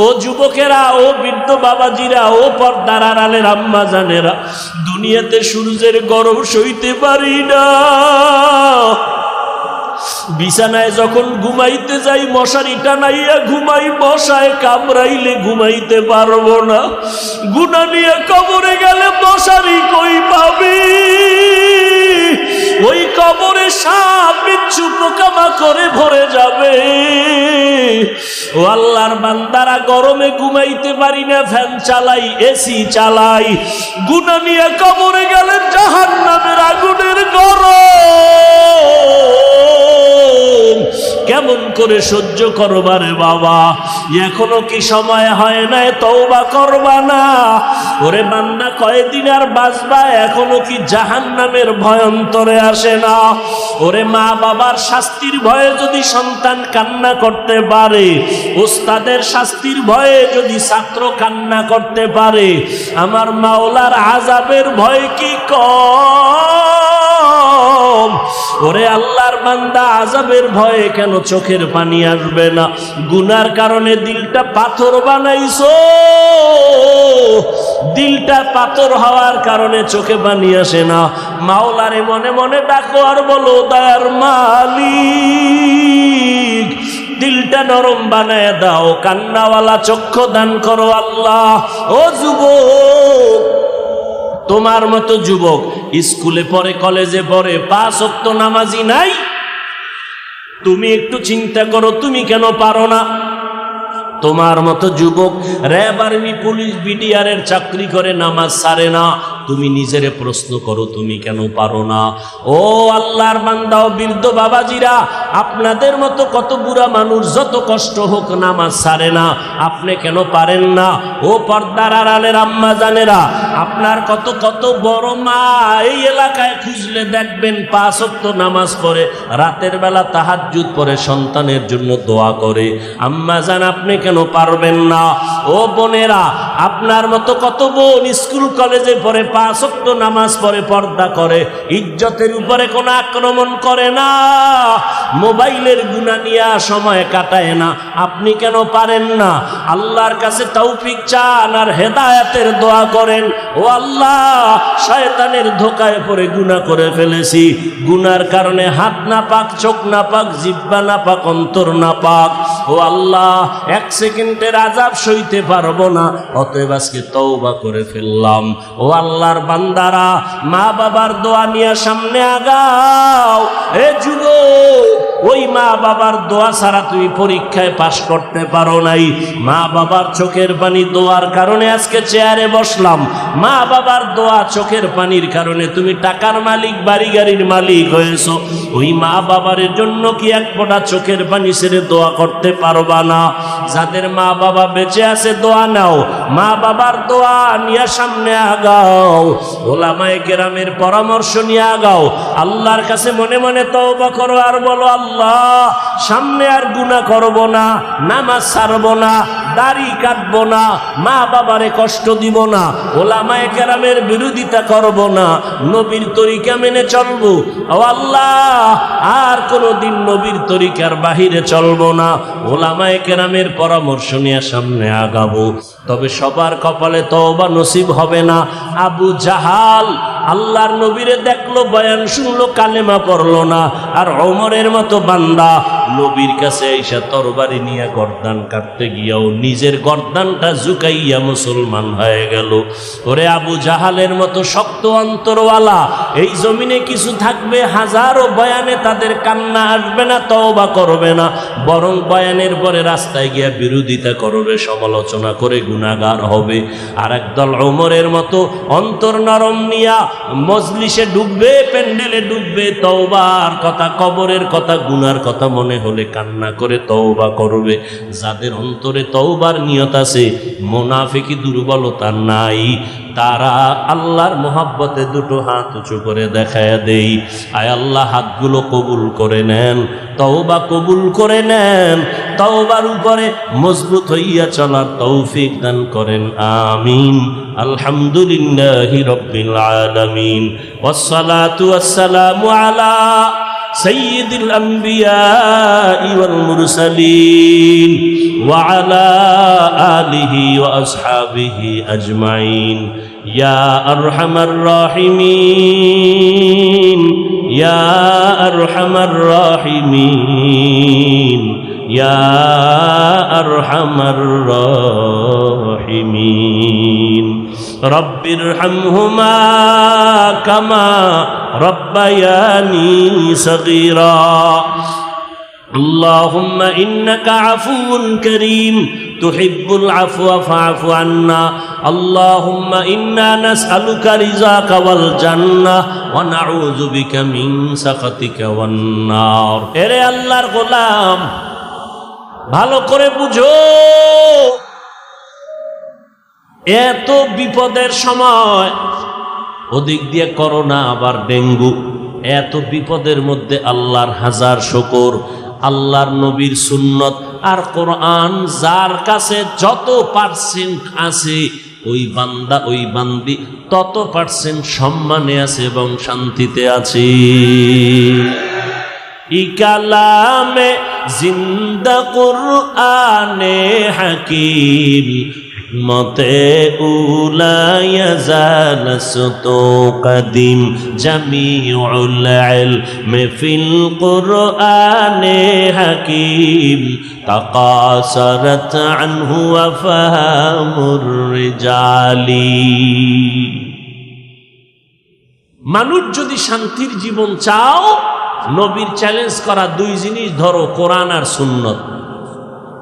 ও যুবকেরা, ও বৃদ্ধ বাবাজিরা, ও পর্দার আড়ালের আম্মা জানেরা, দুনিয়াতে সূর্যের গরম সইতে পারি না। বিছানায় যখন ঘুমাইতে যাই মশারি টানাইয়া ঘুমাই, মশায় কামড়াইলে ঘুমাইতে পারবো না। গুনাহ নিয়ে কবরে গেলে মশারি কই পাবি? ওই কবরে সাপ বিচ্ছু পোকামাকড়ে ভরে যাবে। ও আল্লাহর বান্দারা, গরমে ঘুমাইতে পারি না, ফ্যান চালাই, এসি চালাই। গুনাহ নিয়ে কবরে গেলে জাহান্নামের আগুনের গরম কেমন করে সহ্য করবারে বাবা? এখনো কি সময় হয় নাই তওবা করবা না? ওরে বান্দা, কয়দিন আর বাঁচবা? এখনো কি জাহান্নামের ভয় অন্তরে আসে না? ওরে মা বাবার শাস্তির ভয়ে যদি সন্তান কান্না করতে পারে, ওস্তাদের শাস্তির ভয়ে যদি ছাত্র কান্না করতে পারে, আমার মাওলার আযাবের ভয় কি কম? ওরে আল্লাহর বান্দা, আযাবের ভয়ে কেন চোখের পানি আসবে না? গুনার কারণে দিলটা পাথর বানাইছো, দিলটা পাথর হওয়ার কারণে চোখে পানি আসে না। মাওলারে মনে মনে ডাকো আর বলো, দয়ার মালিক, দিলটা নরম বানায় দাও, কান্নাওয়ালা চক্ষু দান করো আল্লাহ। ও যুবক, তোমার মতো যুবক স্কুলে পড়ে, কলেজে পড়ে, 5 ওয়াক্ত নামাজি নাই। তুমি একটু চিন্তা করো, তুমি কেন পারো না? তোমার মতো যুবক র্যাব, আর্মি, পুলিশ, বিডিআর এর চাকরি করে, নামাজ ছাড়ে না। তুমি নিজেরে প্রশ্ন করো, তুমি কেন পারো না? ও আল্লাহর বান্দা, ও বৃদ্ধ বাবাজিরা, আপনাদের মতো কত বুড়া মানুষ যত কষ্ট হোক নামাজ ছাড়ে না, আপনি কেন পারেন না? ও পর্দার আড়ালের আম্মা জানেরা, আপনার কত কত বড় মা এই এলাকায় খুঁজলে দেখবেন 5 ওয়াক্ত নামাজ পড়ে, রাতের বেলা তাহাজ্জুদ পড়ে, সন্তানের জন্য দোয়া করে। আম্মা জান, আপনি কেন পারবেন না? ও বোনেরা, আপনার মতো কত বোন স্কুল কলেজে পড়ে, 5 ওয়াক্ত নামাজ পড়ে, পর্দা করে, ইজ্জতের উপরে কোনো আক্রমণ করে না, মোবাইলের গুনাহ নিয়ে সময় কাটায় না। আপনি কেন পারেন না? আল্লাহর কাছে তৌফিক চান আর হেদায়েতের দোয়া করেন। ও আল্লাহ, শয়তানের ধোকায় পড়ে গুনাহ করে ফেলেছি, গুনার কারণে হাত না পাক, চোখ না পাক, জিহ্বা না পাক, অন্তর না পাক। ও আল্লাহ, 1 সেকেন্ডের আযাব সইতে পারবো না, অতএব আজকে তওবা করে ফেললাম। ও আল্লাহর বান্দারা, মা বাবার দোয়া নিয়ে সামনে আগাও। এ যুবক, ওই মা বাবার দোয়া ছাড়া তুমি পরীক্ষায় পাশ করতে পারো নাই। মা বাবার চোখের পানি দোয়ার কারণে আজকে চেয়ারে বসলাম। মা বাবার দোয়া, চোখের পানির কারণে তুমি টাকার মালিক, বাড়ি গাড়ির মালিক হয়েছো। ওই মা বাবার জন্য কি এক ফোঁটা চোখের পানি ছেড়ে দোয়া করতে পারবা না? যাদের মা বাবা বেঁচে আছে দোয়া নাও, মা বাবার দোয়া নিয়ে সামনে আগাও, ওলামায়ে কেরামের পরামর্শ নিয়ে আগাও। আল্লাহর কাছে মনে মনে তওবা করো আর বলো, আল্লাহ, সামনে আর গুনাহ করব না, নামাজ ছাড়বো না, দাড়ি কাটবো না, মা বাবারে কষ্ট দিব না, ওলামায়ে কেরামের বিরোধিতা করব না, নবীর তরিকা মেনে চলবো। ও আল্লাহ, আর কোনোদিন নবীর তরিকার বাহিরে চলবো না, ওলামায়ে কেরামের পরামর্শ নিয়ে সামনে আগাবো। তবে সবার কপালে তওবা নসিব হবে না। আবু জাহাল আল্লাহর নবীরে দেখলো, বয়ান শুনলো, কালেমা পড়লো না। আর ওমরের মতো বান্দা নবীর কাছে আইসা তরবারি নিয়ে গর্দান কাটতে গিয়াও নিজের গর্দানটা ঝুঁকাইয়া মুসলমান হয়ে গেল। ওরে আবু জাহালের মতো শক্ত অন্তরওয়ালা এই জমিনে কিছু থাকবে, হাজারো বয়ানে তাদের কান্না আসবে না, তওবা করবে না, বরং বয়ানের পরে রাস্তায় গিয়া বিরোধিতা করবে, সমালোচনা করে গুনাহগার হবে। আর একদল ওমরের মতো অন্তর নরম নিয়া মজলিসে ডুববে, প্যান্ডেলে ডুববে, তওবার কথা, কবরের কথা, গুনার কথা মনে হলে কান্না করে তওবা করবে। যাদের অন্তরে তওবার নিয়ত আছে, মুনাফিকি দুর্বলতা নাই, তারা আল্লাহর মোহাব্বতে দুটো হাত উঁচু করে দেখায় দেই, আয় আল্লাহ হাতগুলো কবুল করে নেন, তওবা কবুল করে নেন, তওবার উপরে মজবুত হইয়া চলার তৌফিক দান করেন, আমিন। আলহামদুলিল্লাহি রাব্বিল আলামিন, ওয়াসসালাতু ওয়াসসালামু আলা সাইয়্যিদুল আম্বিয়া'i ওয়াল মুরসালিন ওয়া আলা আলিহি ওয়া আসহাবিহি আজমাইন ইয়া আরহামার রাহিমিন ইয়া আরহামার রাহিমিন ইয়া আরহামার রাহিমিন রব্বিরহামহুমা কামা রব্বায়ানি সগীরা اللهم إنك عفو كريم تحب العفو فاعف عنا اللهم إنا نسألك رضاك والجنة ونعوذ بك من سخطك والنار এরে আল্লাহর গোলাম ভালো করে বুঝো এত বিপদের সময় ওদিক দিয়ে করোনা আবার ডেঙ্গু এত বিপদের মধ্যে আল্লাহর হাজার শুকর আল্লাহর নবীর সুন্নত আর কোরআন যার কাছে যত পার্সেন্ট আছে ওই বান্দা ওই বান্দি তত পার্সেন্ট সম্মানে আছে এবং শান্তিতে আছে ই কালামে জিন্দা কুরআনে হাকিম মতে উলায়া জালসতু কদিম জামিউল ইলমি ফিল কুরআনে হাকিম তাকাসারাত আনহু ওয়া ফাহামুর রিজালি মানুষ যদি শান্তির জীবন চাও নবীর চ্যালেঞ্জ করা দুই জিনিস ধরো কোরআন আর সুন্নত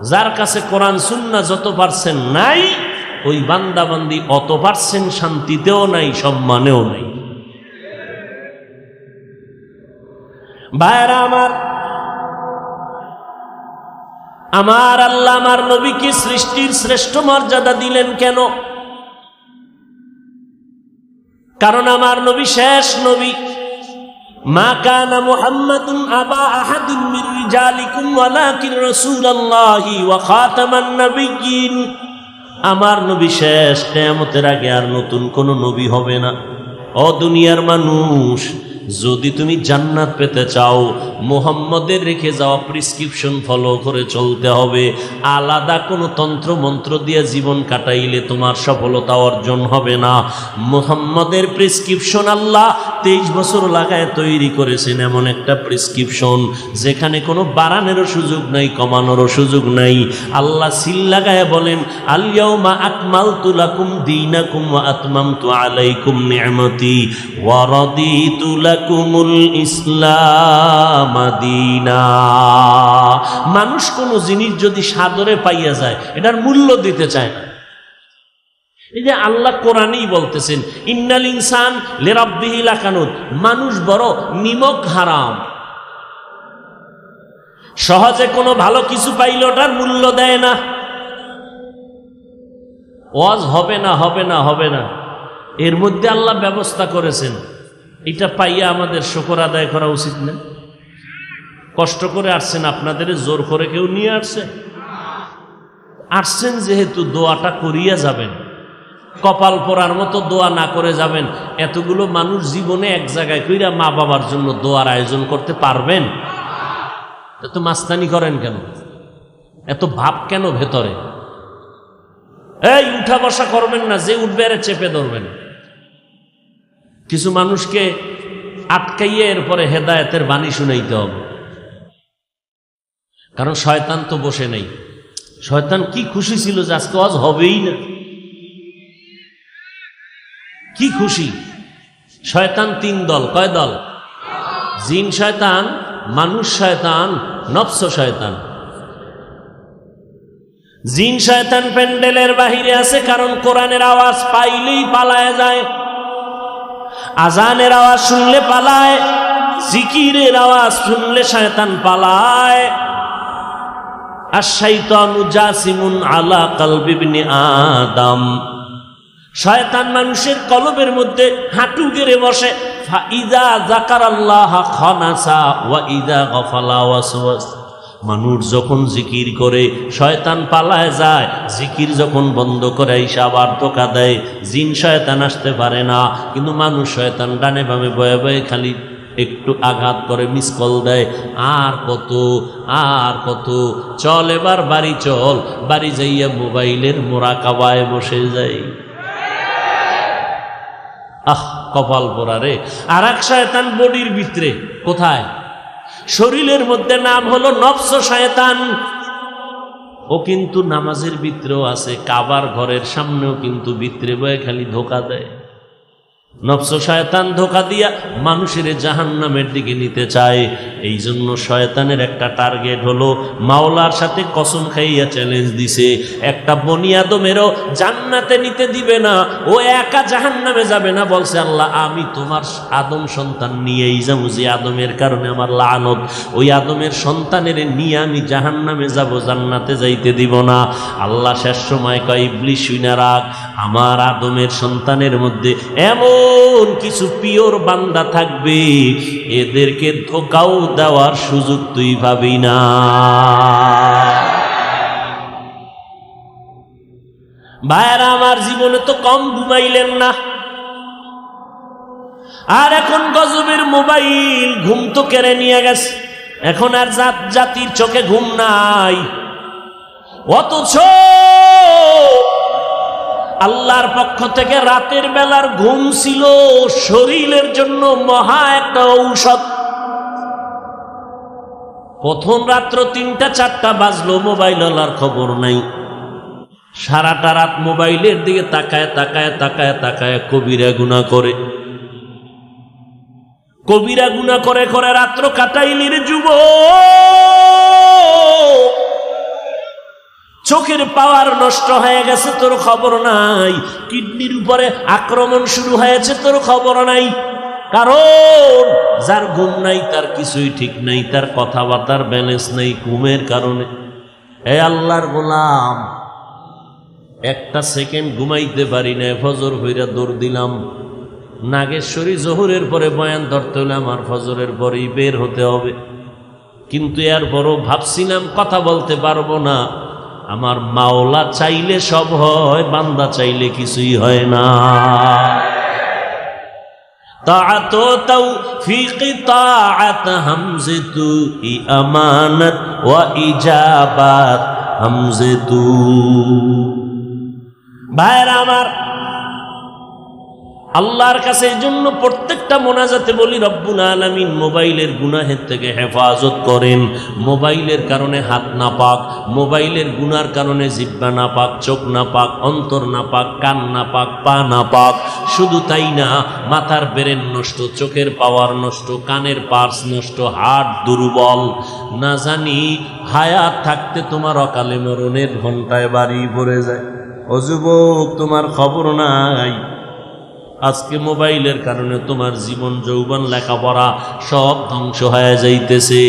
যার কাছে কোরআন সুন্নাহ যত পার্সেন্ট নাই ওই বান্দা বান্দি অত পার্সেন্ট শান্তিতেও নাই সম্মানেও নাই ভাইরা আমার আল্লাহ আমার নবীকে সৃষ্টির শ্রেষ্ঠ মর্যাদা দিলেন কেন কারণ আমার নবী শেষ নবী মা কানা মুহাম্মাদুন আবা আহাদিন মির রিজালিকুম ওয়ালাকিন রাসূলুল্লাহি ওয়া খাতামান নাবিয়্যিন আমার নবী শেষ কিয়ামতের আগে আর নতুন কোন নবী হবে না ও দুনিয়ার মানুষ যদি তুমি জান্নাত পেতে চাও মুহাম্মদের রেখে যাওয়া প্রেসক্রিপশন ফলো করে চলতে হবে আলাদা কোনো তন্ত্র মন্ত্র দিয়ে জীবন কাটাইলে তোমার সফলতা অর্জন হবে না মুহাম্মদের প্রেসক্রিপশন আল্লাহ 23 বছর লাগায় তৈরি করেছেন এমন একটা প্রেসক্রিপশন যেখানে কোনো বাড়ানোরও সুযোগ নাই কমানোরও সুযোগ নাই আল্লাহ সিল লাগায় বলেন আল ইয়াউমা আকমালতু লাকুম দীনাকুম ওয়া আতমামতু আলাইকুম নি'মাতি ওয়া রাদিতু লাকুমুল ইসলাম দীনা মানুষ কোন জিনিস যদি সাদরে পাইয়া যায় এটার মূল্য দিতে চায় না এই যে আল্লাহ কোরআনেই বলতেছেন ইন্নাল ইনসান লিরাব্বিহি লাকানুত মানুষ বড় নিমক হারাম সহজে কোনো ভালো কিছু পাইলে ওটার মূল্য দেয় না ওয়াজ হবে না হবে না হবে না এর মধ্যে আল্লাহ ব্যবস্থা করেছেন এটা পাইয়া আমাদের শুকর আদায় করা উচিত না কষ্ট করে আসছেন আপনাদের জোর করে কেউ নিয়ে আসছেন যেহেতু দোয়াটা করিয়া যাবেন কপাল পরার মতো দোয়া না করে যাবেন এতগুলো মানুষ জীবনে এক জায়গায় কইরা মা বাবার জন্য দোয়ার আয়োজন করতে পারবেন এত মাস্তানি করেন কেন এত ভাব কেন ভেতরে এই উঠা বসা করবেন না যে উঠবে আরে চেপে ধরবেন কিছু মানুষকে আটকাইয়ে এরপরে হেদায়েতের বাণী শুনাইতে হবে কারণ শয়তান তো বসে নেই শয়তান কি খুশি ছিল যে আজকে ওয়াজ হবেই না কি খুশি শয়তান তিন দল কয় দল জিন শয়তান মানুষ শয়তান নফস শয়তান জিন শয়তান প্যান্ডেলের বাহিরে আছে কারণ কোরআনের আওয়াজ পাইলেই পালায় যায় আজানের আওয়াজ শুনলে পালায় জিকিরের আওয়াজ শুনলে শয়তান পালায় আর শাইতানু জাসিমুন আলা কলবি ইবনে আদম শয়তান মানুষের কলবের মধ্যে হাঁটু গেড়ে বসে ফাইদা যাকারাল্লাহ খানাসা ওয়া ইদা গাফালা ওয়াসওয়াস মানুষ যখন জিকির করে শয়তান পালায় যায় জিকির যখন বন্ধ করে আইসা আবার ধোঁকা দেয় জিন শয়তান আসতে পারে না কিন্তু মানুষ শয়তান ডানে বামে বয়ে বয়ে খালি একটু আঘাত করে মিস কল দেয়, আর কত চল এবার বাড়ি চল, বাড়ি যাইয়া মোবাইলের মোরাকাবায় বসে যাই। কপাল পোড়া রে। আর এক শয়তান বডির ভিতরে, কোথায়? শরীরের মধ্যে, নাম হলো নফস শয়তান। ও কিন্তু নামাজের ভিতরেও আছে, কাবার ঘরের সামনেও কিন্তু ভিতরে বয়ে খালি ধোকা দেয়। নফস শয়তান ধোকা দিয়া মানুষের জাহান্নামের দিকে নিতে চায়। এই জন্য শয়তানের একটা টার্গেট হলো, মাওলার সাথে কসম খাইয়া চ্যালেঞ্জ দিছে, একটা বনি আদমেরও জান্নাতে নিতে দিবে না, ও একা জাহান্নামে যাবে না। বলছে আল্লাহ, আমি তোমার আদম সন্তান নিয়েই যাবো, যে আদমের কারণে আমার লানত, ওই আদমের সন্তানের নিয়ে আমি জাহান্নামে যাব, জান্নাতে যাইতে দিব না। আল্লাহ শেষ সময় কয়, ইবলিস শুইনা রাখ, আমার আদমের সন্তানের মধ্যে এমন কিছু পিওর বান্দা থাকবে, এদেরকে ধোঁকাও দেওয়ার সুযোগ তুই ভাবি না। ভাইরা আমার, জীবনে তো কম ঘুমাইলেন না, আর এখন গজবের মোবাইল ঘুম তো কেড়ে নিয়ে গেছে। এখন আর জাতির চোখে ঘুম নাই, অথচ আল্লাহর পক্ষ থেকে রাতের বেলার ঘুম ছিল শরীরের জন্য মহা একটা ঔষধ। প্রথম রাত্র 3টা-4টা বাজলো, মোবাইল আল্লাহর খবর নাই। সারাটা রাত মোবাইলের দিকে তাকায় তাকায় তাকায় তাকায় কবিরা গুনাহ করে, কবিরা গুনাহ করে করে রাত্র কাটাইলির যুবক। চোখের পাওয়ার নষ্ট হয়ে গেছে, তোর খবর নাই। কিডনির উপরে আক্রমণ শুরু হয়েছে, তোর খবর নাই। কারণ যার ঘুম নাই তার কিছুই ঠিক নাই, তার কথাবার্তার ব্যালেন্স নাই ঘুমের কারণে। হে আল্লাহর গোলাম, একটা সেকেন্ড ঘুমাইতে পারি না, ফজর হইরা দৌড় দিলাম। নাগেশ্বরী জোহরের পরে বয়ান ধরতে হলে আমার ফজরের পরেই বের হতে হবে, কিন্তু এরপরও ভাবছিলাম কথা বলতে পারবো না। আমার মাওলা চাইলে সব হয়, বান্দা চাইলে কিছুই হয় না। তাআত তাওফীক তাআত হামজাতু আমানাত ওয়া ইজাবাত হামজাতু। ভাইরা আমার, আল্লাহর কাছে এই জন্য প্রত্যেকটা মোনাজাতে বলি, রব্বুল আলামিন মোবাইলের গুনাহের থেকে হেফাজত করেন। মোবাইলের কারণে হাত না পাক, মোবাইলের গুনার কারণে জিহ্বা না পাক, চোখ না পাক, অন্তর না পাক, কান না পাক, পা না পাক। শুধু তাই না, মাথার ব্রেন নষ্ট, চোখের পাওয়ার নষ্ট, কানের পার্স নষ্ট, হার্ট দুর্বল। না জানি হায়াত থাকতে তোমার অকালে মরণের ঘন্টায় বাড়ি পড়ে যায়। ও যুবক, তোমার খবর নাই, আজকে মোবাইলের কারণে তোমার জীবন যৌবন লেখাপড়া সব ধ্বংস হয়ে যাইতেছে।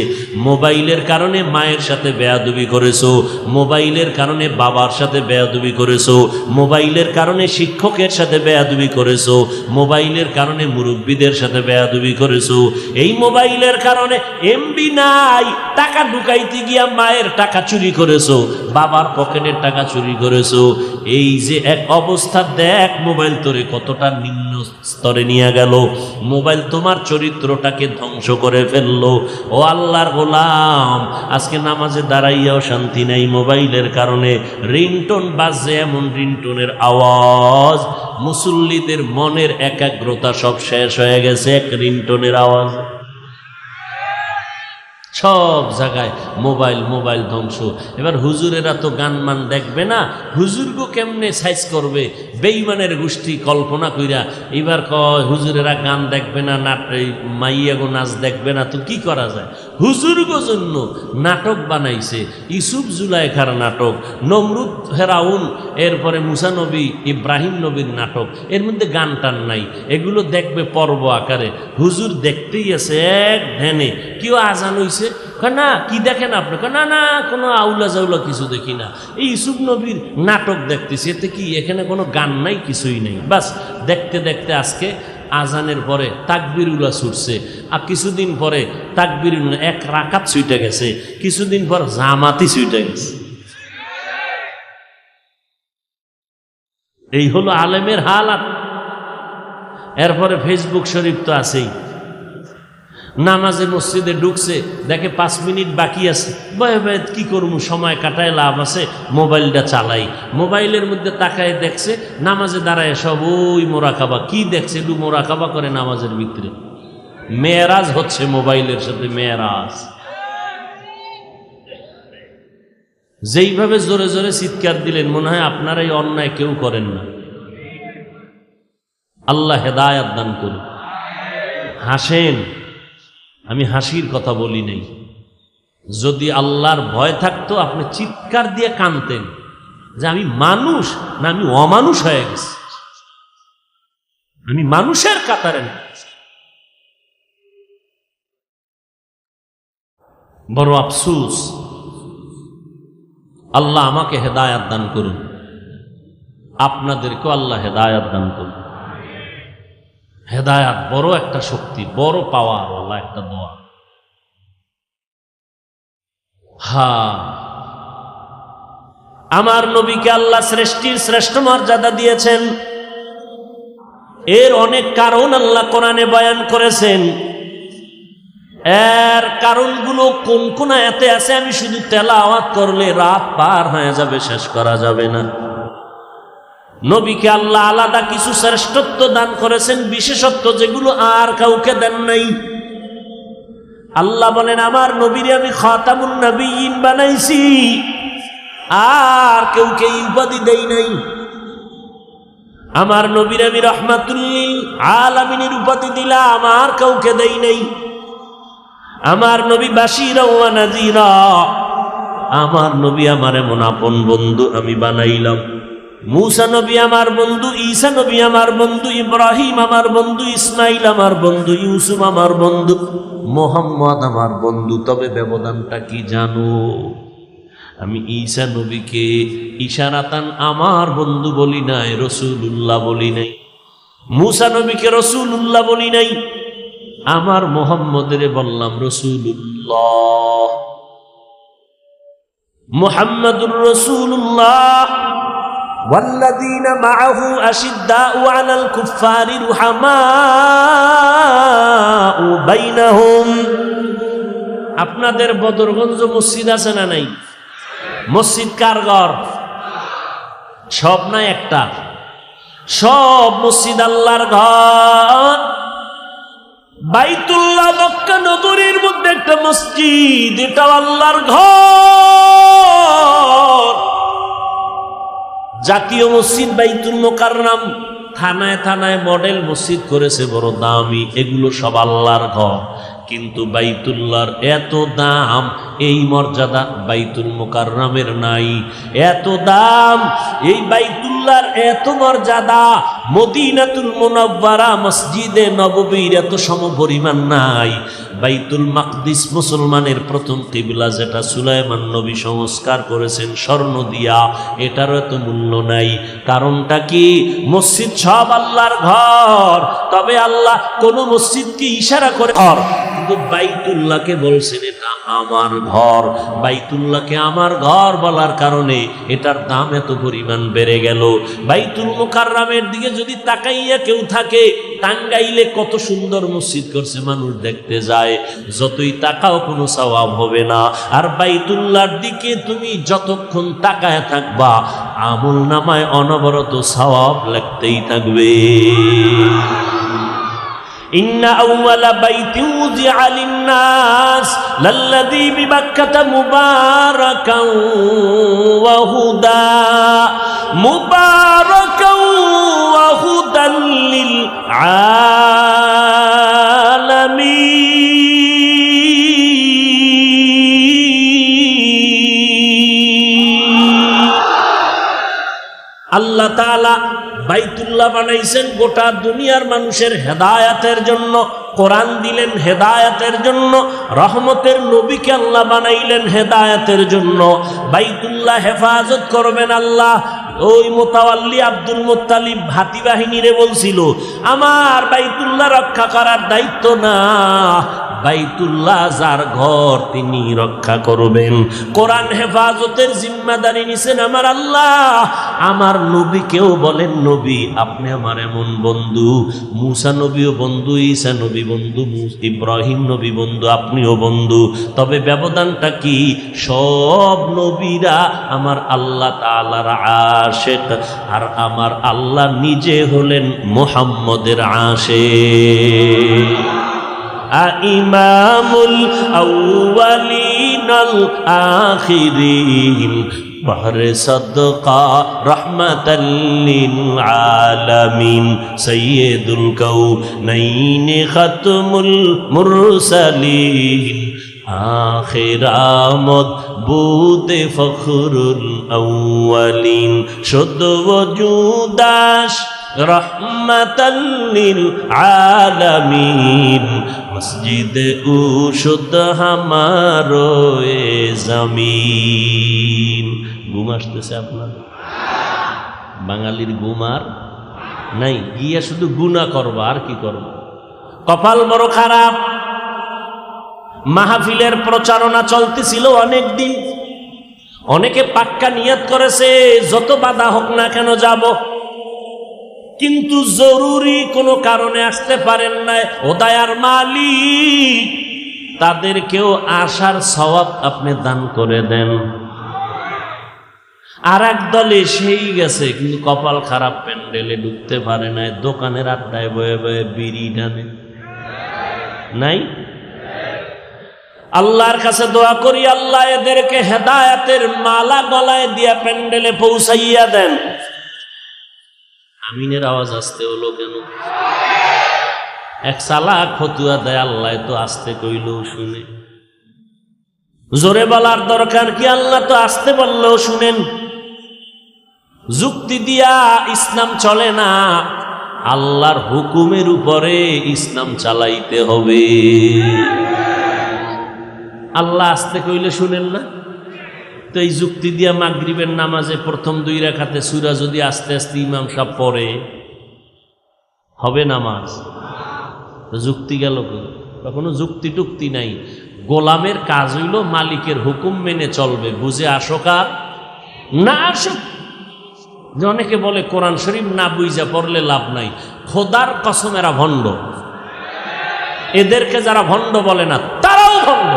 মোবাইলের কারণে মায়ের সাথে বেয়াদবি করেছো, মোবাইলের কারণে বাবার সাথে বেয়াদবি করেছো, মোবাইলের কারণে শিক্ষকের সাথে বেয়াদবি করেছো, মোবাইলের কারণে মুরব্বীদের সাথে বেয়াদবি করেছো। এই মোবাইলের কারণে এমবি নাই, টাকা ঢুকাইতে গিয়া মায়ের টাকা চুরি করেছো, বাবার পকেটের টাকা চুরি করেছো। এই যে এক অবস্থা, দেখ মোবাইল তোরে কতটা নিম্ন স্তরে নিয়ে গেল। মোবাইল তোমার চরিত্রটাকে ধ্বংস করে ফেললো। ও আল্লাহর গোলাম, আজকে নামাজে দাঁড়াইয়াও শান্তি নাই মোবাইলের কারণে। রিংটোন বাজে, এমন রিংটোনের আওয়াজ, মুসল্লিদের মনের একাগ্রতা সব শেষ হয়ে গেছে এক রিংটোনের আওয়াজ। সব জায়গায় মোবাইল, মোবাইল ধ্বংস। এবার হুজুরেরা তো গান মান দেখবে না, হুজুরগো কেমনে সাইজ করবে? বেঈমানের গোষ্ঠী কল্পনা কইরা এবার কয় হুজুরেরা গান দেখবে না, মাইয়াগো নাচ দেখবে না, তো কি করা যায়? হুজুরগো জন্য নাটক বানাইছে, ইউসুফ জুলাইখার নাটক, নমরুদ ফেরাউন, এরপরে মুসা নবী, ইব্রাহিম নবীর নাটক। এর মধ্যে গান টান নাই, এগুলো দেখবে পর্ব আকারে। হুজুর দেখতেই আছে এক ধ্যানে। কেউ আজান হইছে, না কি দেখেন আপনি? না না, কোনো আউলা জাউলা কিছু দেখি না, এই ইউসুফ নবীর নাটক দেখতেছি। এতে কি, এখানে কোনো গান নাই, কিছুই নেই। বাস দেখতে দেখতে আজকে আজানের পরে তাকবিরুল্লাহ ছুটছে, আর কিছুদিন পরে তাকবিরুল্লাহ এক রাকাত ছুটে গেছে, কিছুদিন পর জামাতি ছুটে গেছে। এই হলো আলেমের হালাত। এরপরে ফেসবুক শরীফ তো আছেই। নামাজে মসজিদে ঢুকছে, দেখে 5 মিনিট বাকি আছে, ভয়ে ভয়ে কি করবো, সময় কাটায় লাভ আছে, মোবাইলটা চালাই। মোবাইলের মধ্যে তাকায় দেখছে নামাজে দাঁড়ায় সব ওই মোরাকাবা। কি দেখছে? একটু মোরাকাবা করে নামাজের ভিতরে। মেয়েরাজ হচ্ছে মোবাইলের সাথে মেয়েরাজ। যেইভাবে জোরে জোরে চিৎকার দিলেন, মনে হয় আপনারা এই অন্যায় কেউ করেন না। আল্লাহ হেদায়াত দান করুন। হাসেন, আমি হাসির কথা বলি নাই। যদি আল্লাহর ভয় থাকতো আপনি চিৎকার দিয়ে কাঁদতেন যে আমি মানুষ না আমি অমানুষ হয়ে গেছি, আমি মানুষের কাতারে না। বড় আফসোস। আল্লাহ আমাকে হেদায়াত দান করুন, আপনাদেরকেও আল্লাহ হেদায়াত দান করুন। হেদায়াত বড় একটা শক্তি, বড় পাওয়ার আল্লাহ একটা দোয়া। আমার নবীকে আল্লাহ সৃষ্টির শ্রেষ্ঠ মর্যাদা দিয়েছেন। এর অনেক কারণ আল্লাহ কোরআনে বয়ান করেছেন। এর কারণগুলো কোন কোন আয়াতে আছে আমি শুধু তেলাওয়াত করলে রাত পার হয়ে যাবে, শেষ করা যাবে না। নবীকে আল্লাহ আলাদা কিছু শ্রেষ্ঠত্ব দান করেছেন, বিশেষত্ব যেগুলো আর কাউকে দেন নাই। আল্লাহ বলেন আমার নবীরে আমি খাতামুন নবিয়্যিন বানাইছি, আর কেউকে এই উপাধি দেই নাই। আমার নবীরে আমি রাহমাতুল লিল আলামিনের উপাধি দিলাম, আর কাউকে দেই নাই। আমার নবী বাশীরা ওয়া নাযীরা, আমার নবী আমার এমন আপন বন্ধু আমি বানাইলাম। মূসা নবী আমার বন্ধু, ঈসা নবী আমার বন্ধু, ইব্রাহিম আমার বন্ধু, ইসমাইল আমার বন্ধু, ইউসুফ আমার বন্ধু, মুহাম্মদ আমার বন্ধু। তবে ব্যবধানটা কি জানো? আমি ঈসা নবীকে ইশারাতান আমার বন্ধু বলি নাই, রাসূলুল্লাহ বলি নাই। মূসা নবীকে রাসূলুল্লাহ বলি নাই। আমার মুহাম্মদের বললাম রাসূলুল্লাহ, মুহাম্মাদুর রাসূলুল্লাহ। ওয়াল্লাযীনা মাআহু আশিদ্দাউ আলাল কুফফারি রুহামাউ বাইনাহুম। আপনাদের বদরগঞ্জ মসজিদ আছে না নাই? মসজিদ কার ঘর? সব না একটা, সব মসজিদ আল্লাহর ঘর। বাইতুল্লাহ মক্কা নগরীর মধ্যে একটা মসজিদ, এটা আল্লাহর ঘর। জাতীয় মসজিদ বাইতুল মুকাররম, থানায় থানায় মডেল মসজিদ করেছে বড় দামি, এগুলো সব আল্লাহর ঘর। কিন্তু বাইতুল্লাহর এত দাম, এই মর্যাদা বাইতুল মুকাররমের নাই। এত দাম এই বাইতুল্লাহর, এত মর্যাদা মদিনাতুল মুনাওয়ারা মসজিদে নববীর এত সমপরিমাণ নাই। বাইতুল মাকদিস মুসলমানের প্রথম কিবলা, যেটা সুলাইমান নবী সংস্কার করেছেন স্বর্ণ দিয়া, এটার এত মূল্য নাই। কারণটা কি? মসজিদ সব আল্লাহর ঘর, তবে আল্লাহ কোন মসজিদকে ইশারা করে ঘর, কিন্তু বাইতুল্লাহকে বলছেন এটা আমার ঘর। বাইতুল্লাহকে আমার ঘর বলার কারণে এটার দাম এত পরিমাণ বেড়ে গেল। বাইতুল মুকাররমের দিকে যদি তাকাইয়া কেউ থাকে, টাঙ্গাইলে কত সুন্দর মসজিদ করছে, মানুষ দেখতে যায়, যতই তাকাও কোনো সওয়াব হবে না। আর বাইতুল্লাহর দিকে তুমি যতক্ষণ তাকায় থাকবা, আমল নামায় অনবরত সওয়াব লাগতেই থাকবে। ইন্না আউওয়ালা বাইতিন উযিআ লিন-নাস লাল্লাযী বিবাক্কাতা মুবারাকান ওয়া হুদা, মুবারাকান ওয়া হুদাল লিল আলামিন। আল্লাহ তাআলা বাইতুল্লাহ বানাইছেন গোটা দুনিয়ার মানুষের হেদায়াতের জন্য। কোরআন দিলেন হেদায়াতের জন্য, রহমতের নবীকে আল্লাহ বানাইলেন হেদায়াতের জন্য। বাইতুল্লাহ হেফাজত করবেন আল্লাহ। ওই মুতাওয়াল্লি আব্দুল মুত্তালিব হাতি বাহিনীরে বলছিল, আমার বাইতুল্লাহ রক্ষা করার দায়িত্ব না, বাইতুল্লাহ যার ঘর তিনি রক্ষা করবেন। কোরআন হেফাজতের জিম্মাদারি নিছেন আমার আল্লাহ। আমার নবীকেও বলেন, নবী আপনি আমার এমন বন্ধু, মুসা নবীও বন্ধু, ঈসা নবী বন্ধু, ইব্রাহিম নবী বন্ধু, আপনিও বন্ধু। তবে ব্যবধানটা কি? সব নবীরা আমার আল্লাহ তাআলার আশিক, আর আমার আল্লাহ নিজে হলেন মুহাম্মদের আশিক। ইমামুল আউয়ালিন আল আখিরিন বাহরে সাদকা রাহমাতাল লিল আলামিন সাইয়্যিদুল কাউনাইন খাতমুল মুরসালিন আখির আমদ বুতে ফখরুল আউয়ালিন শুদ্ধ ওজুদাস রহমাতাল লিল আলামিন মসজিদ উ শুদ্ধ হামারো এ জমিন। ঘুম আসতেছে আপনার? বাঙালির ঘুম আর নাই, গিয়া শুধু গুনাহ করবা, আর কি করবা? কপাল বড় খারাপ। মাহফিলের প্রচারণা চলতেছিল অনেক দিন, অনেকে পাক্কা নিয়ত করেছে যত বাধা হোক না কেন যাব, কিন্তু জরুরি কোনো কারণে আসতে পারেন না। ও দয়ার মালিক, তাদেরকেও আসার সওয়াব আপনি দান করে দেন। আর এক দলে সেই গেছে, কিন্তু কপাল খারাপ, প্যান্ডেলে ঢুকতে পারে না, দোকানের আড্ডায় বয়ে বয়ে বিড়ি টানে। নাই? আল্লাহর কাছে দোয়া করি, আল্লাহ এদেরকে হেদায়েতের মালা গলায় দিয়া প্যান্ডেলে পৌঁছাইয়া দেন। আমিনের আওয়াজ আসতে হলো কেন? এক চালাক ফতুয়া দেয়, আল্লাহ তো আসতে কইলেও শুনে। জোরে বলার দরকার কি? আল্লাহ তো আসতে বললেও শুনেন। যুক্তি দিয়া ইসলাম চলে না, আল্লাহর হুকুমের উপরে ইসলাম চালাইতে হবে। আল্লাহ আসতে কইলে শুনেন না, তো এই যুক্তি দিয়া মাগরিবের নামাজে প্রথম 2 রাকাতে সূরা যদি আস্তে আস্তে ইমাম সাহেব পড়ে, হবে নামাজ? তো যুক্তি গেল কই? কখনো যুক্তি টুক্তি নাই। গোলামের কাজ হইল মালিকের হুকুম মেনে চলবে, বুঝে আসুক আর না আসুক। যে অনেকে বলে কোরআন শরীফ না বুঝা পড়লে লাভ নাই, খোদার কসম এরা ভণ্ড। এদেরকে যারা ভণ্ড বলে না, তারাও ভণ্ড।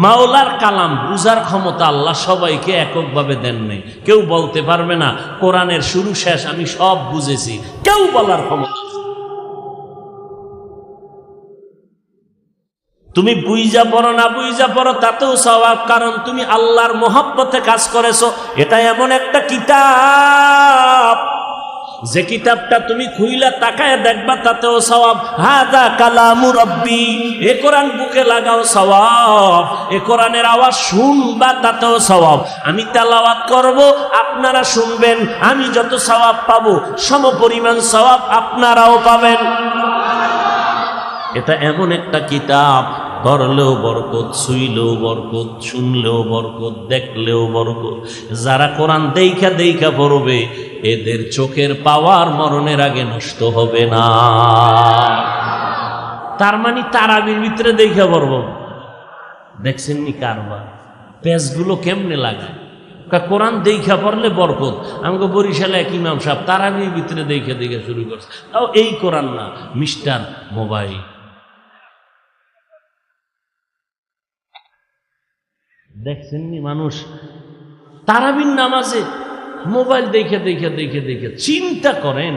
মাওলার কালাম বুঝার ক্ষমতা আল্লাহ সবাইকে এককভাবে দেন নাই। কেউ বলতে পারবে না কোরআনের শুরু শেষ আমি সব বুঝেছি, কেউ বলার ক্ষমতা। তুমি বুঝা পড়ো না বুঝা পড়ো তাতেও সওয়াব, কারণ তুমি আল্লাহর মহব্বতে কাজ করেছো। এটা এমন একটা কিতাব, যে কিতাবটা তুমি খুইলা তাকায় দেখবা তাতেও সওয়াব। হাদা কালামু রব্বি, এ কোরআন বুকে লাগাও সওয়াব। এ কোরআনের আওয়াজ শুনবা তাতেও সওয়াব। আমি তেলাওয়াত করব, আপনারা শুনবেন, আমি যত সওয়াব পাবো সমপরিমাণ সওয়াব আপনারাও পাবেন। এটা এমন একটা কিতাব, ধরলেও বরকত, ছুইলেও বরকত, শুনলেও বরকত, দেখলেও বরকত। যারা কোরআন দেইখা দেইখা পড়বে, এদের চোখের পাওয়ার মরণের আগে নষ্ট হবে না। তার মানে তারাবির ভিতরে দেইখা পড়ব। দেখছেন নি কারবার, পেজগুলো কেমনে লাগায়? কোরআন দেইখা পড়লে বরকত। আমাকে বরিশালে এক ইমাম সাহেব তারাবির ভিতরে দেইখা দেইখা শুরু করছে। তাও এই কোরআন না, মিস্টার মোবাইল। দেখছেন নি মানুষ তারাবির নামাজে মোবাইল দেখে দেখে দেখে দেখে। চিন্তা করেন,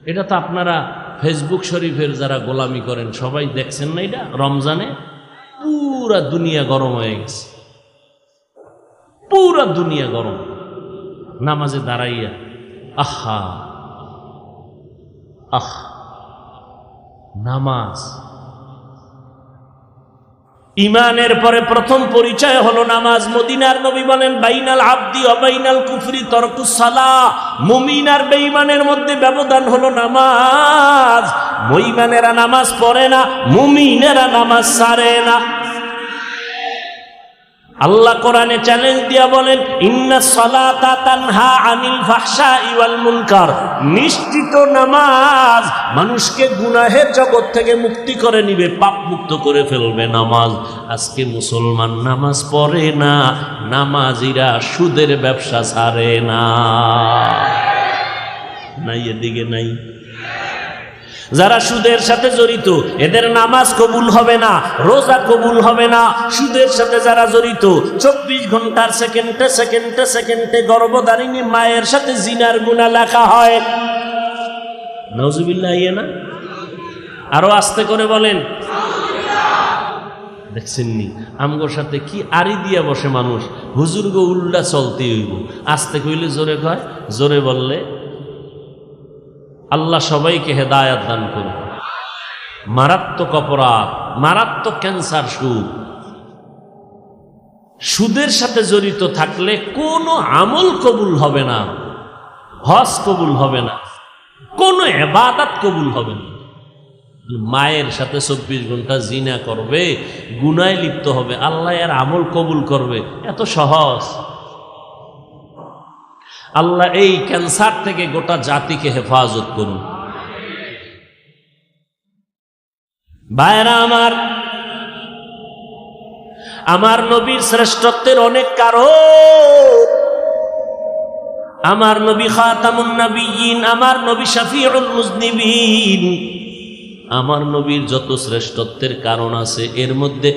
এটা তো আপনারা ফেসবুক শরীফের যারা গোলামি করেন সবাই দেখছেন না? এটা রমজানে পুরা দুনিয়া গরম হয়ে গেছে, পুরা দুনিয়া গরম। নামাজে দাঁড়াইয়া আহা আহ, নামাজ। ইমানের পরে প্রথম পরিচয় হলো নামাজ। মদিনার নবী বলেন, বাইনাল আবদি ওয়া বাইনাল কুফরি তারকুস সালাহ। মুমিন আর বেঈমানের মধ্যে ব্যবধান হলো নামাজ। বেঈমানেরা নামাজ পড়ে না, মুমিনেরা নামাজ ছাড়ে না। আল্লাহ কোরআনে চ্যালেঞ্জ দিয়া বলেন, ইন্নাস সালাতা তানহা আনিল ফাহশাই ওয়াল মুনকার, নিশ্চিত নামাজ মানুষকে গুনাহের জগৎ থেকে মুক্তি করে নিবে, পাপ মুক্ত করে ফেলবে নামাজ। আজকে মুসলমান নামাজ পড়ে না, নামাজিরা সুদের ব্যবসা ছাড়ে না। নাই এদিকে নাই? যারা সুদের সাথে জড়িত এদের নামাজ কবুল হবে না, রোজা কবুল হবে না। সুদের সাথে যারা জড়িত 24 ঘন্টার সেকেন্ডে সেকেন্ডে সেকেন্ডে গর্ভধারিণী মায়ের সাথে জিনার গুনাহ লেখা হয়। নাউজুবিল্লাহ, ইয়ে না? আরো আস্তে করে বলেন। দেখছেননি আমগোর সাথে কি আড়ি দিয়া বসে মানুষ, হুজুর গো উল্টা চলতে হইব। আস্তে কইলে জোরে কয়, জোরে বললে আল্লাহ সবাইকে হেদায়েত দান করুন। মারাত্মক অপরাধ, মারাত্মক ক্যান্সার সুদ। সুদের সাথে জড়িত থাকলে কোনো আমল কবুল হবে না, হজ কবুল হবে না, কোনো ইবাদত কবুল হবে না। মায়ের সাথে 24 ঘন্টা জিনা করবে, গুনায় লিপ্ত হবে, আল্লাহ এর আমল কবুল করবে? এত সহজ? আল্লাহ এই ক্যান্সার থেকে গোটা জাতিকে হেফাজত করুন। ভাইরা আমার নবীর শ্রেষ্ঠত্বের অনেক কারণ। আমার নবী খাতামুন নবিয়্যিন, আমার নবী শাফিউল মুজনিবিন। আমার নবীর যত শ্রেষ্ঠত্বের কারণ আছে, এর মধ্যে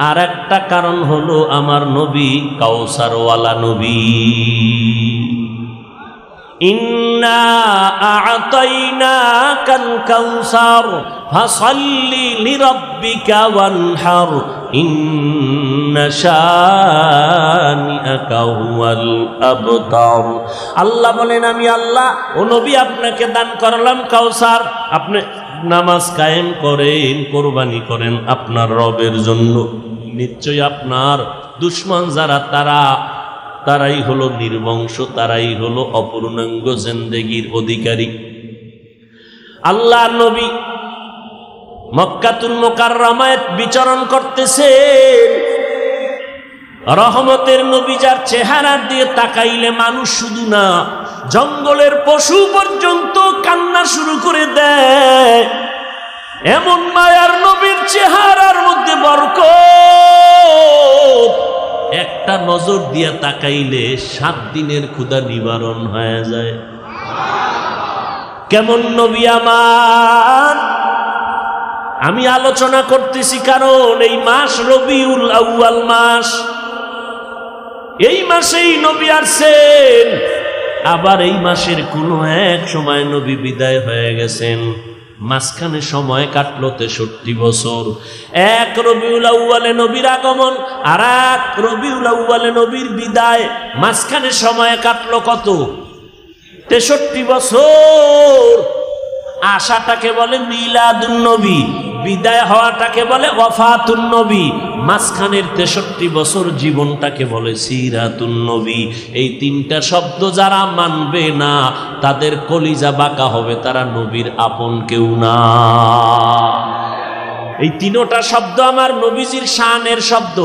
আর একটা কারণ হলো আমার নবী কাউসারওয়ালা নবী। ইন্না আ'তাইনাকাল কাউসার ফাসাল্লি লিরাব্বিকা ওয়ানহার ইন্না শানিআকা হুয়াল আবতার। আল্লাহ বলেন, আমি আল্লাহ ও নবী আপনাকে দান করলাম কাউসার, আপনি নামাজ কায়েম করেন, কোরবানি করেন আপনার রবের জন্য। নিশ্চয়ই আপনার দুশমন যারা তারাই হলো নির্বংশ, তারাই হলো অপূর্ণাঙ্গ জিন্দেগির অধিকারী। আল্লাহ নবী মক্কাতুল মুকাররমায় বিচরণ করতেছেন। রহমতের নবী, যার চেহারা দিয়ে তাকাইলে মানুষ শুধু না, জঙ্গলের পশু পর্যন্ত কান্না শুরু করে দেয়। এমন মায়ার নবীর চেহারার মধ্যে বরকত, একটা নজর দিয়া তাকাইলে 7 দিনের ক্ষুধা নিবারণ হয়ে যায়। কেমন নবী আমার! আমি আলোচনা করতেছি কারণ এই মাস রবিউল আউয়াল মাস, এই মাসেই নবী আসছেন। আবার এই মাসের কোনো এক সময় নবী বিদায় হয়ে গেছেন। মাঝখানে সময় কাটলো 63 বছর। এক রবিউল আউয়ালে নবীর আগমন, আর এক রবিউল আউয়ালে নবীর বিদায়। মাঝখানে সময় কাটলো কত? 63 বছর। আশাটাকে বলে মিলাদুন নবী, বিদায় হওয়াটাকে বলে ওয়াফাতুন নবী। মাঝখানের 63 বছর জীবনটাকে বলে সিরাতুন নবী। এই 3টা শব্দ যারা মানবে না, তাদের কলিজা বাঁকা হবে, তারা নবীর আপন কেউ না। এই 3টা শব্দ আমার নবীজির শানের শব্দ।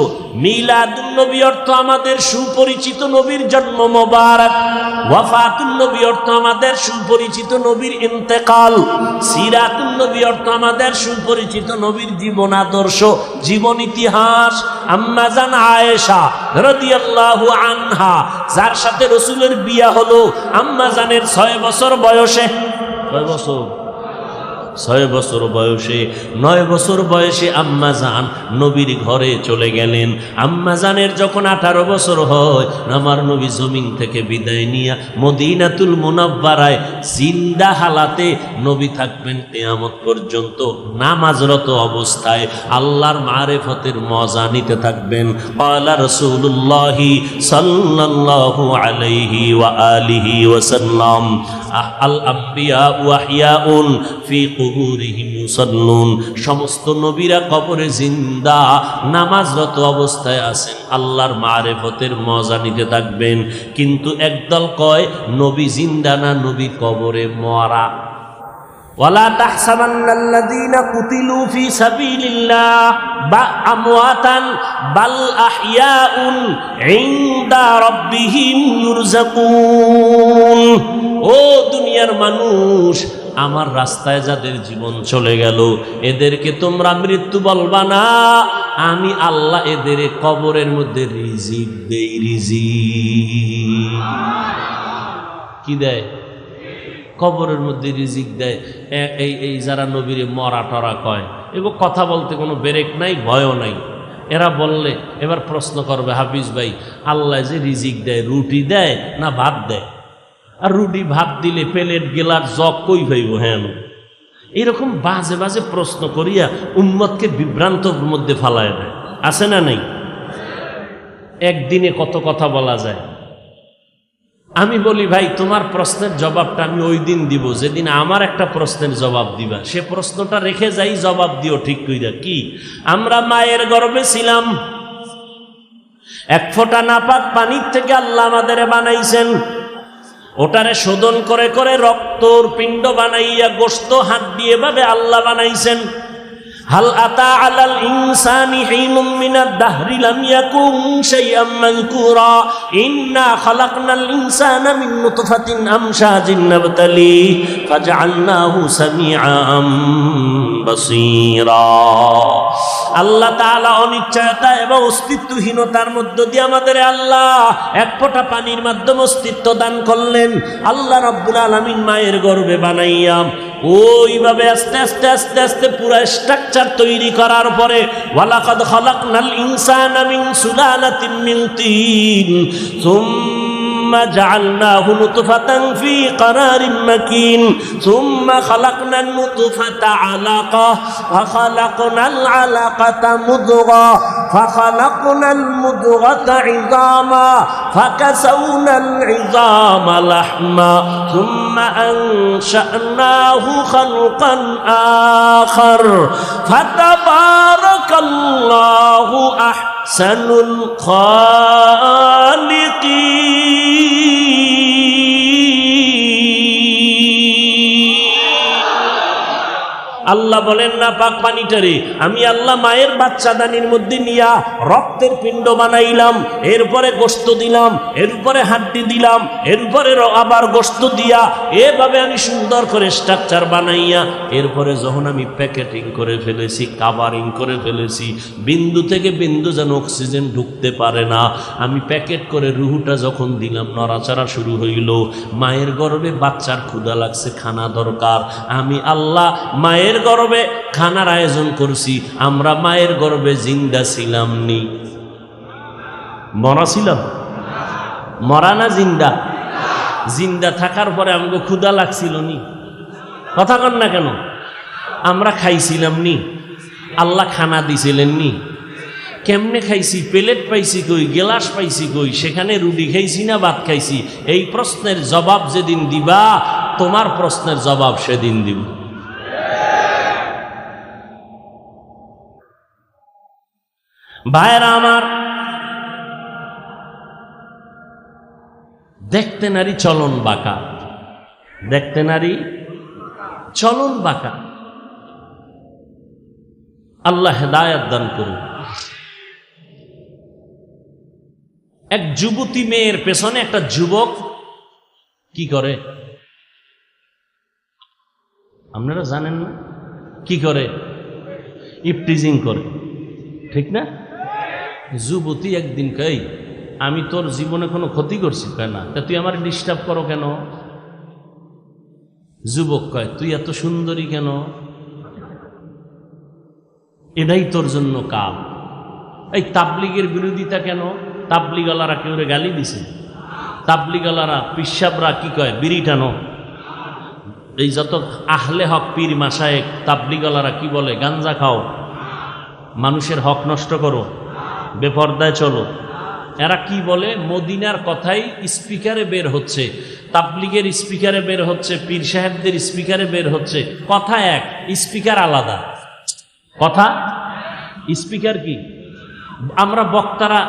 মিলাদুন নবী অর্থ আমাদের সুপরিচিত নবীর জন্ম মোবারক। ওয়াফাতুন নবী অর্থ আমাদের সুপরিচিত নবীর ইন্তেকাল। সিরাতুন নবী অর্থ আমাদের সুপরিচিত নবীর জীবন আদর্শ, জীবন ইতিহাস। আম্মা জান আয়েশা রাদিয়াল্লাহু আনহা, যার সাথে রাসূলের বিয়ে হলো আম্মা জানের 6 বছর বয়সে। 6 বছর? 6 বছর বয়সে, 9 বছর বয়সে আম্মা জান নবীর ঘরে চলে গেলেন। আম্মা জানের যখন 18 বছর হয়, আমার নবী জমিন থেকে বিদায় নিয়ে মদিনাতুল মুনাব্বারায় জিন্দা হালাতে নবী থাকবেন কিয়ামত পর্যন্ত। নামাজরত অবস্থায় আল্লাহর মারিফতের মজা নিতে থাকবেন। ক্বালা রাসূলুল্লাহি সাল্লাল্লাহু আলাইহি ওয়া আলিহি ওয়াসাল্লাম, আল আম্বিয়া ওয়া আহইয়াউন ফি কুবুরিহিম ইউসাল্লুন। সমস্ত নবীরা কবরে জিন্দা, নামাজরত অবস্থায় আছেন, আল্লাহর মারিফতের মজা নিতে থাকবেন। কিন্তু একদল কয় নবী জিন্দা না, নবী কবরে মরা। ওয়ালা তাহসাবান্নাল্লাযীনা কুতিলু ফী সাবিলিল্লাহ আমওয়াতান বাল আহইয়াউন ইনদা রাব্বিহিম ইউরযাকুন। ও দুনিয়ার মানুষ, আমার রাস্তায় যাদের জীবন চলে গেল এদেরকে তোমরা মৃত্যু বলবা না, আমি আল্লাহ এদের কবরের মধ্যে রিজিক দেই। রিজিক কি দেয়? কবরের মধ্যে রিজিক দেয়। এই যারা নবীরে মরা টরা কয়, এগো কথা বলতে কোনো ব্রেক নাই, ভয়ও নাই। এরা বললে এবার প্রশ্ন করবে, হাফিজ ভাই আল্লাহ যে রিজিক দেয় রুটি দেয় না ভাত দেয়? আর রুটি ভাত দিলে প্লেট গেলার জগ কই ভাইব? হ্যাঁ, এরকম বাজে বাজে প্রশ্ন করিয়া উম্মতকে বিভ্রান্তর মধ্যে ফালায় দেয়। আছে না নাই? একদিনে কত কথা বলা যায়। আমি বলি ভাই তোমার প্রশ্নের জবাবটা আমি ওই দিন দিব যেদিন আমার একটা প্রশ্নের জবাব দিবা। সে প্রশ্নটা রেখে যাই, জবাব দিও ঠিক কইরা। কি? আমরা মায়ের গর্ভে ছিলাম, এক ফোঁটা নাপাক পানির থেকে আল্লাহ আমাদের বানাইছেন। ওটারে শোধন করে করে রক্তর পিণ্ড বানাইয়া গোশত হাত দিয়ে ভাবে আল্লাহ বানাইছেন। হাল আতা আলাল ইনসানি হিনুম মিনাদ দাহরি লাম ইয়াকুন শাইআম মাযকুরা ইন্না খালাকনাল ইনসানা মিন নুতফাতিন আমশাজিন নাবতালি ফাজআলনাহু সামিআম বাসীরা। আল্লাহ তাআলা অনিশ্চয়তা এবং অস্তিত্বহীনতার মধ্য দিয়ে আমাদের আল্লাহ এক ফোঁটা পানির মাধ্যমে অস্তিত্ব দান করলেন। আল্লাহ রাব্বুল আলামিন মায়ের গর্ভে বানাইয়া ওইভাবে আস্তে আস্তে আস্তে আস্তে পুরো স্ট্রাকচার তৈরি করার পরে ওয়ালাকাদ খালাকনাল ইনসানা মিন সুলালাতিন মিন তিন সুম্মা জাআলনাহু নুতফাতান ফি ক্বারারিন মাকিন সুম্মা খালাকনান নুতফাতা আলাকা ওয়া খালাকনাল আলাকাতা মুদগা ফাখালাকনাল মুদগাতা ইযামা ফাকাসাউনাল ইযামা লাহমা সুম্মা আনশা'নাহু খালকান আখার ফাতাবারাকাল্লাহু আহসানুল খালিকিন। আল্লাহ বলেন না পাক পানিটারে আমি আল্লাহ মায়ের বাচ্চাদানির মধ্যে নিয়া রক্তের পিণ্ড বানাইলাম, এরপরে গোশত দিলাম, এরপরে হাড্ডি দিলাম, এরপরে আবার গোশত দিয়া এভাবে আমি সুন্দর করে স্ট্রাকচার বানাইয়া এরপরে যখন আমি প্যাকেটিং করে ফেলেছি, কাভারিং করে ফেলেছি, বিন্দু থেকে বিন্দু যেন অক্সিজেন ঢুকতে পারে না, আমি প্যাকেট করে রুহুটা যখন দিলাম নড়াচড়া শুরু হইল। মায়ের গর্ভে বাচ্চার ক্ষুধা লাগছে, খানা দরকার। আমি আল্লাহ মায়ের গর্ভে খানার আয়োজন করছি। আমরা মায়ের গর্ভে জিন্দা ছিলাম নি? মরা ছিলাম? মরা না জিন্দা? জিন্দা থাকার পরে আমাকে ক্ষুধা লাগছিল নি? কথা কন না কেন? আমরা খাইছিলাম নি? আল্লাহ খানা দিছিলেন নি? কেমনে খাইছি? প্লেট পাইছি কই, গেলাস পাইছি কই? সেখানে রুটি খাইছি না ভাত খাইছি? এই প্রশ্নের জবাব যেদিন দিবা তোমার প্রশ্নের জবাব সেদিন দিব। ভাইরা আমার, দেখতে নারী চলন বাঁকা, দেখতে নারী চলন বাঁকা। আল্লাহ হেদায়েত দান করুন। এক যুবতী মেয়ের পেছনে একটা যুবক কি করে আপনারা জানেন না? কি করে? ইফটিজিং করে, ঠিক না? যুবতী একদিন কই আমি তোর জীবনে কোনো ক্ষতি করছি না, তা তুই আমার ডিস্টার্ব করো কেন? যুবক কয় তুই এত সুন্দরী কেন? এটাই তোর জন্য কাল। এই তাবলিগের বিরোধিতা কেন? তাবলিগওয়ালারা কেউ গালি দিছে? তাবলিগওয়ালারা পিসাবরা কি কয়? বিড়ি টানো। এই যত আহলে হক পীর মাশায়েখ তাবলিগওয়ালারা কি বলে? গাঞ্জা খাও, মানুষের হক নষ্ট করো, বেপরদায় চলো। এরা কি বলে? মদিনার কথাই স্পিকারে বের হচ্ছে, তাবলিগের স্পিকারে বের হচ্ছে, পীর সাহেবদের স্পিকারে বের হচ্ছে। কথা এক, স্পিকার আলাদা। কথা স্পিকার কি? আমরা বক্তারা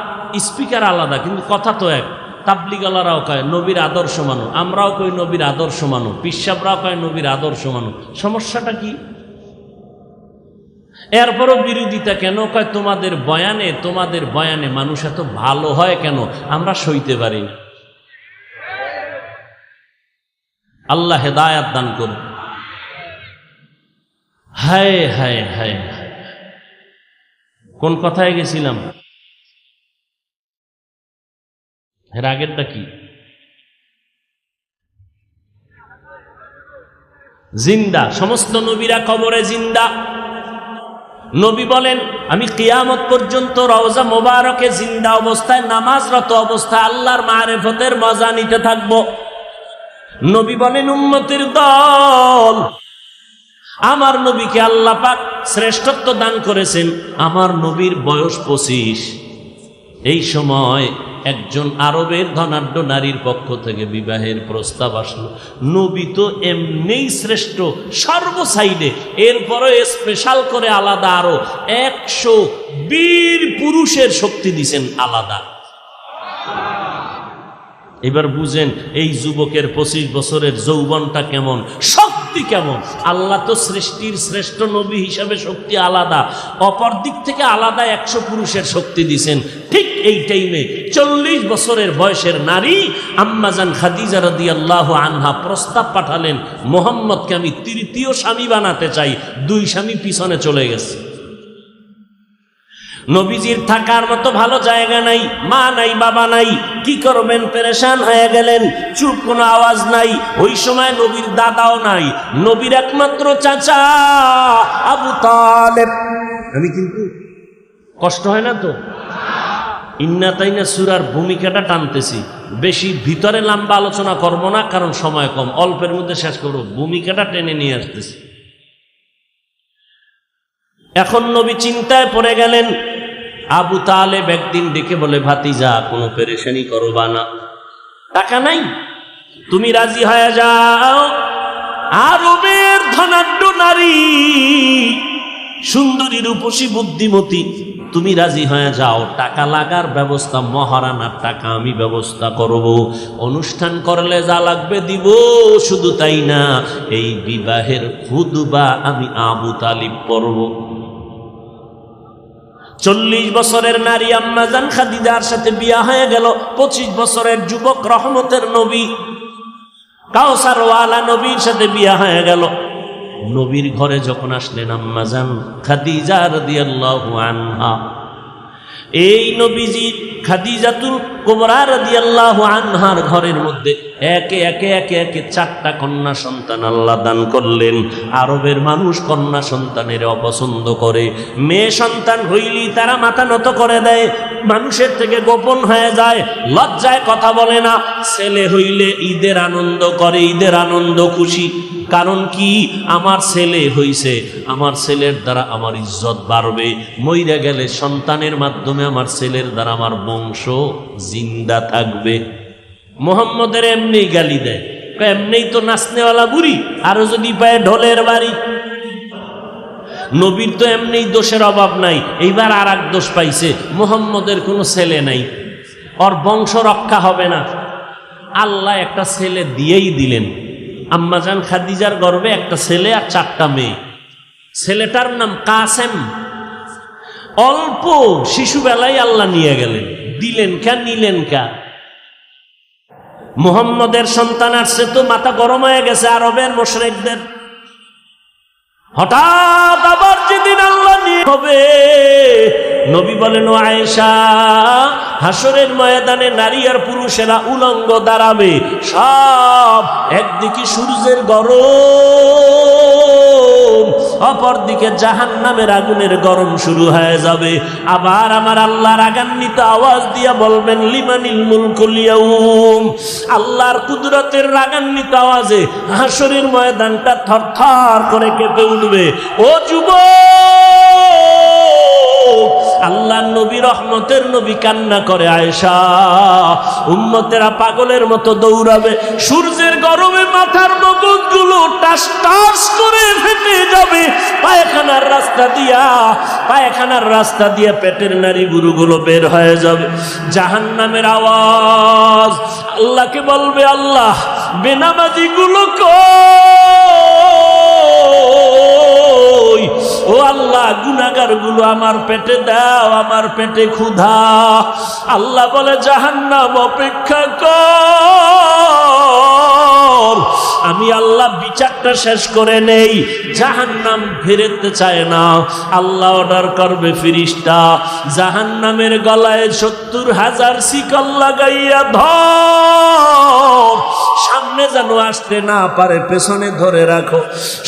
স্পিকার আলাদা, কিন্তু কথা তো এক। তাবলিগালারাও কয় নবীর আদর্শ মানো, আমরাও কই নবীর আদর্শ মানো, পিসাবরাও কয় নবীর আদর্শ মানো। সমস্যাটা কি? এরপরও বিরোধিতা কেন? কয় তোমাদের বয়ানে মানুষ এত ভালো হয় কেন? আমরা সইতে পারি না। আল্লাহ হেদায়াত দান করুন। হায় হায় হায়, কোন কথায় গেছিলাম? এর আগেরটা কি? জিন্দা, সমস্ত নবীরা কবরে জিন্দা। নবী বলেন আমি কিয়ামত পর্যন্ত রওজা মোবারকে জিন্দা অবস্থায় নামাজরত অবস্থায় আল্লাহর মারিফতের মজা নিতে থাকব। নবী বলেন উম্মতের দল, আমার নবীকে আল্লাহ পাক শ্রেষ্ঠত্ব দান করেছেন। আমার নবীর বয়স 25। এই সময় একজন আরবের ধনাঢ্য নারীর পক্ষ থেকে বিবাহের প্রস্তাব আসলো। নবী তো এমনিই শ্রেষ্ঠ সর্বসাইডে, এরপরে স্পেশাল করে আলাদা আরো 120 পুরুষের শক্তি দিছেন আলাদা। এবার বুঝেন এই যুবকের 25 বছরের যৌবনটা কেমন, শক্তি কেমন। আল্লাহ তো সৃষ্টির শ্রেষ্ঠ নবী হিসাবে শক্তি আলাদা, অপর দিক থেকে আলাদা 100 পুরুষের শক্তি দিছেন। ঠিক এই টাইমে 40 বছরের বয়সের নারী আম্মাজান খাদিজা রাদিয়াল্লাহু আনহা প্রস্তাব পাঠালেন, মুহাম্মদকে আমি তৃতীয় স্বামী বানাতে চাই। 2 স্বামী পিছনে চলে গেছে। নবীজির থাকার মতো ভালো জায়গা নাই, মা নাই, বাবা নাই, কি করবেন? পেরেশান হয়ে গেলেন। চুপ, কোনো আওয়াজ নাই। ওই সময় নবীর দাদাও নাই, নবীর একমাত্র চাচা আবু তালেব। আমি কিন্তু কষ্ট হয় না তো? ইন্না তাইনা সূরার ভূমিকাটা টানতেছি, বেশি ভিতরে লম্বা আলোচনা করব না, কারণ সময় কম, অল্পের মধ্যে শেষ করব। ভূমিকাটা টেনে নিয়ে আসতেছি। এখন নবী চিন্তায় পড়ে গেলেন। আবু তালেব একদিন ডেকে বলে, ভাতিজা কোনো পেরেশানি করবা না, টাকা নাই, তুমি রাজি হয়ে যাও। আরবের ধনাঢ্য নারী, সুন্দরী, রূপসী, বুদ্ধিমতী, তুমি রাজি হয়ে যাও। টাকা লাগার ব্যবস্থা, মহারানার টাকা আমি ব্যবস্থা করব, অনুষ্ঠান করলে যা লাগবে দিব। শুধু তাই না, এই বিবাহের খুতবা আমি আবু তালিব পড়ব। 40 বছরের নারী আম্মাজান খাদিজার সাথে বিয়া হয়ে গেল। 25 বছরের যুবক রহমতের নবী কাউসারওয়ালা নবীর সাথে বিয়া হয়ে গেল। নবীর ঘরে যখন আসলেন আম্মাজান খাদিজা রাদিয়াল্লাহু আনহা, এই নবীজি খাদিজাতুল কুবরা রাদিয়াল্লাহু আনহার ঘরের মধ্যে একে একে 4টা কন্যা সন্তান আল্লাহ দান করলেন। আরবের মানুষ কন্যা সন্তানের অপছন্দ করে, মেয়ে সন্তান হইলেই তারা মাথা নত করে দেয়, মানুষের থেকে গোপন হয়ে যায়, লজ্জায় কথা বলে না। ছেলে হইলে ঈদের আনন্দ করে, ঈদের আনন্দ খুশি। কারণ কি? আমার ছেলে হইছে, আমার ছেলের দ্বারা আমার ইজ্জত বাড়বে, মইরা গেলে সন্তানের মাধ্যমে আমার ছেলের দ্বারা আমার বংশ জিন্দা থাকবে। মুহাম্মদের এমনি গালি দেয়, এমনি তো নাচনেওয়ালা বুড়ি, আরো যদি পায় ঢোলের বাড়ি। নবীর তো এমনি দোষের অভাব নাই, এইবার আর এক দোষ পাইছে, মুহাম্মদের কোনো ছেলে নাই, ওর বংশ রক্ষা হবে না। আল্লাহ একটা ছেলে দিয়েই দিলেন। আম্মাজান খাদিজার গর্ভে একটা ছেলে আর 4টা মেয়ে। ছেলেটার নাম কাসেম। অল্প শিশুবেলায় আল্লাহ নিয়ে গেলেন, দিলেন কে, নিলেন কে? মুহাম্মদের সন্তান আসছে তো মাথা গরম হয়ে গেছে আরবের মুশরিকদের। হঠাৎ আবার যেদিন আল্লাহ নিয়ে হবে, নবী বলেন, ও আয়েশা, হাসরের ময়দানে নারী আর পুরুষেরা উলঙ্গ দাঁড়াবে, সব একদিকে সূর্যের গরম, অপরদিকে জাহান্নামের আগুনের গরম শুরু হয়ে যাবে। আবার আমার আল্লাহ রাগান্বিত আওয়াজ দিয়া বলবেন, লিমানিল মুলকুল ইয়াউম। আল্লাহর কুদরতের রাগান্বিত আওয়াজে হাসরের ময়দানটা থরথর করে কেঁপে উঠবে। ও যুবক, আল্লাহ নবী রহমতের নবী কান্না করে, আয়েশা উম্মতেরা পাগলের মতো দৌড়াবে, সূর্যের গরমে মাথার মগজগুলো টাস টাস করে ফেটে যাবে, পায়খানার রাস্তা দিয়া পেটের নারী গুরুগুলো বের হয়ে যাবে, জাহান্নামের আওয়াজ। আল্লাহকে বলবে, আল্লাহ বেনামাজি গুলো কই? ও আল্লাহ গুনাহগার গুলো আমার পেটে দাও, আমার পেটে ক্ষুধা। আল্লাহ বলে, জাহান্নাম অপেক্ষা কর, আমি আল্লাহ বিচারটা শেষ করে নেই। জাহান্নাম ফেরতে চায় না, আল্লাহ অর্ডার করবে ফেরেশতা, জাহান্নামের গলায় ৭০,০০০ শিকল লাগাইয়া ধর, সামনে যেন আসতে না পারে, পেছনে ধরে রাখো।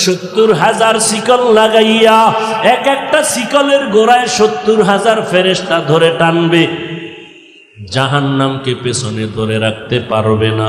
৭০,০০০ শিকল লাগাইয়া এক একটা শিকলের গোড়ায় ৭০,০০০ ফেরেশতা ধরে টানবে, জাহান্নামকে পেছনে ধরে রাখতে পারবে না।